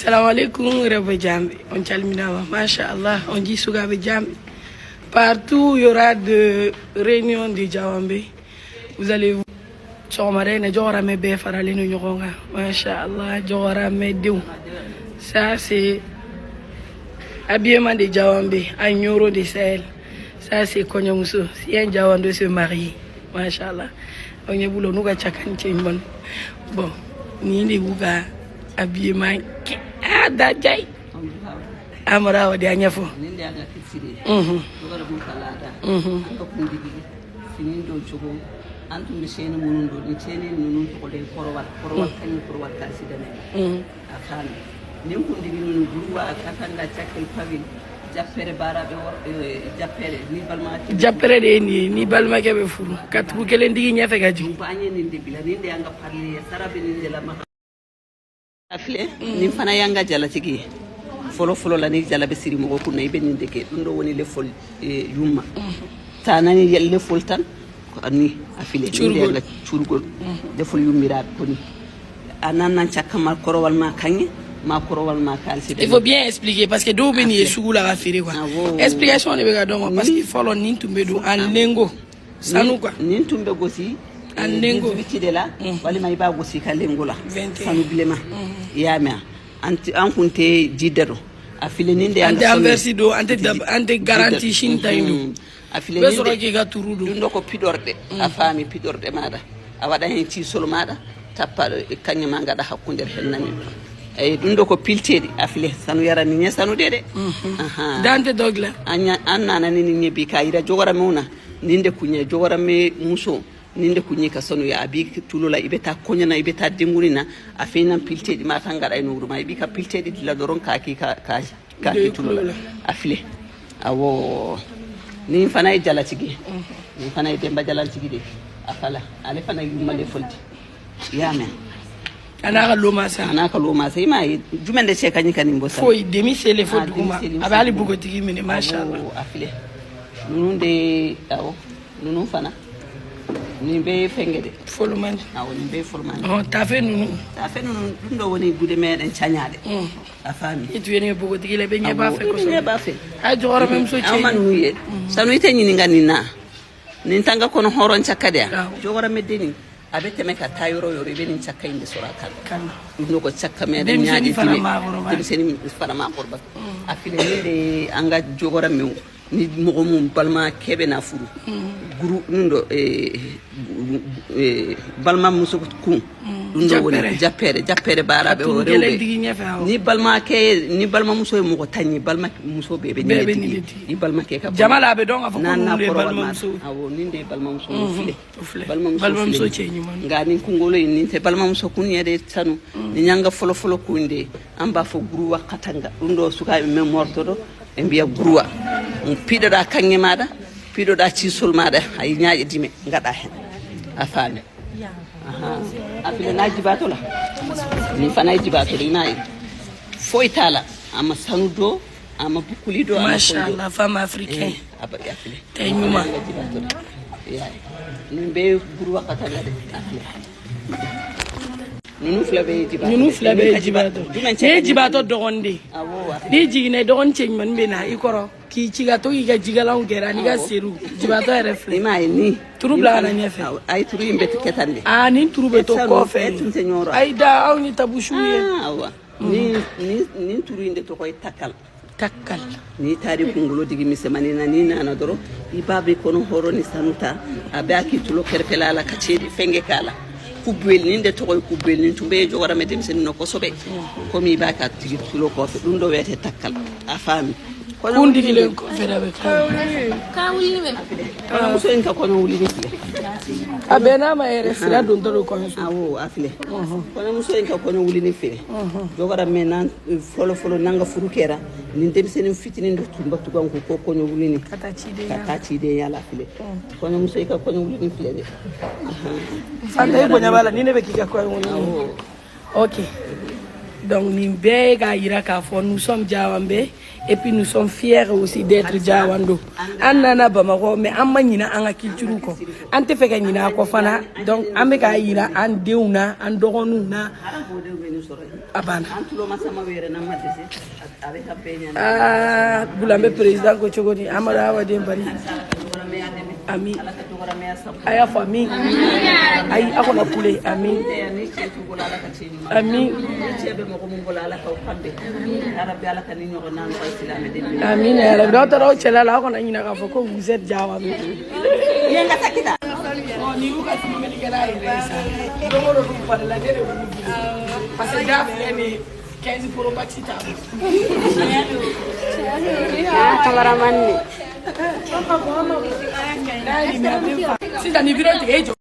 Assalamu alaikum, Rabbi Jambi. On calminama, Masha'Allah, on dit Sougabe Jambi. Partout, il y aura de réunions de Djawambe. Vous allez vous. Masha'Allah, ça c'est habillement de Djawambe, Agnoro de Sahel. Ça c'est Konyamuso. Si un Djawando se marie, Masha'Allah. On y a boulot, nous avons chacun. Bon, ni Bouga habillement. Ah, Dadjay. Amara wa dia nyafo antum sene munundo ni sene nunun to de korowal kany korowal ka sidane afan nim ko digi nunu gurwa akatanda chakel pavil jappere barabe jappere ni balma jappere de ni balma ke be furu kat bu kelen digi nyafe gaji bañe ni de bila ni de anga parler sarabe ni de la ma afle ni fana yanga jala tigi folo la ni jala be siri mo ko nay be ni deke dundo woni le fol yumma tanani yelle foltan ani afile ni churgol deful yummirabe koni anana chakama korowal ma kanye ma korowal ma kalsi. Il faut bien expliquer parce que do beni esugou la rafiri quoi. Explication ne be ga don parce que follow nin tumbe do an lengo sanu quoi nin tumbe gosi an lengo biti de la wali may ba gosi ka lengo la sanu bilema yama anti an kunte jidero afile nin de ante anversi do ante garantie shinta indu afile ni de ga turudu ndo ko pidorde a fami pidorde mada a wada hen ci solo mada tappado e kanya ma ngada hakkunde hen nami ay ndo ko piltedi afile sanu yara ni nya sanu dede dante dogla anya annana ni nyebi kayira jogora muna ninde kunye jogora me muso ninde kunye ka sanu ya abi tulola ibeta konya na ibeta dingurina afina piltedi ma tangara no ruma ibi ka piltedi la doron ka tulola afile awo ni fana jala tigi ni fana demba jala tigi de afala ale fana yuma le folti yame anaka loma sa ima jumende se kanyi kanimbo sa foi demi se le fo duma abali bugo tigi mine mashallah afile nunde awo nunu fana ni be fengede folumande awo ni be folumande oh tafe nunu dundo woni gude meden chañade afami itu yene bugo tigi le be nyeba fe ko so nyeba fe ay jogora même so ci man wiye sanu ite nyini ngani na nin tanga kono horon chakade jogora medeni abete meka tayoro yoro be nin chakka inde soraka kan dundo ko chakka meden nyaadi tibe seni fana ma korba afile ni anga jogora mew ni mogo mum balma kebe na furu guru nundo balma muso kun nundo woni jappere barabe o rewbe ni balma muso mo ko tanni balma muso bebe ni ni balma ke ka jamala be don afa ko ni balma muso awo ni de balma muso file balma muso chenyi man ngani kungolo ni te balma muso kun yede tanu ni nyanga folo kunde amba fo guru wakatanga nundo suka mémoire to e mbiya grouwa piidoɗa kanŋe maɗa piidoɗa cisol maɗa hay ñaaƴe dime gaɗa hen a faami afile na jibatola ni fana jibatola inayi foytala ama sanudo ama bukulido machallah femme africain abari afile tay ñuma ni be grouwa katanga de afile nunu flabe jibato ne jibato dogonde di jigine dogon ceng man bena ikoro ki cigato iga jigalaw gera ni ga seru jibato refle mai ni turubla na nyefe ay turu imbe ketande ni turube to ko fe ay da aw ni tabushuye ni turu inde to koy takkal ni tari kungulo digi misemani na ni na doro ibabe kono horo ni sanuta abaki tulo kerpela la kacedi fenge kala kubel ninde to koy kubel nin tumbe jogora medem sen no ko sobe ko mi baka tigi tulo ko fe dum do wete takkal a fami ko kundi gilen ko ferabe ka wuli me muso en ka ko no wuli ni abena ma ere sira don do ko so awo afile ko muso en ka ko no wuli ni fe jogora menan folo nanga furu kera nin dem sen fitini do tumba tugan ko no wuli ni kata ci de yala afile ko muso en ka ko no wuli ni fe de fanda ibo nyabala nine be kika kwa wuli okay Donc Nimbe Gaïra Kafo, nous sommes Diawambé et puis nous sommes fiers aussi d'être Diawando. Anana Bamako, mais Amanina Anga Kilchuruko. Ante Fekanina Kofana, donc Amekaïra, Andeuna, Andoronuna. Abana. Ah, Boulambe président Kochogoni, Amara Wadembari. Ami. Aya famille. Aïe, Akona Poulé, Ami. Ami. Amin. La docteur Ochela la on a une affaire vous êtes Jawa. Parce que Jaf est 15 pour le taxi. Cameraman. Si t'as une vidéo, tu es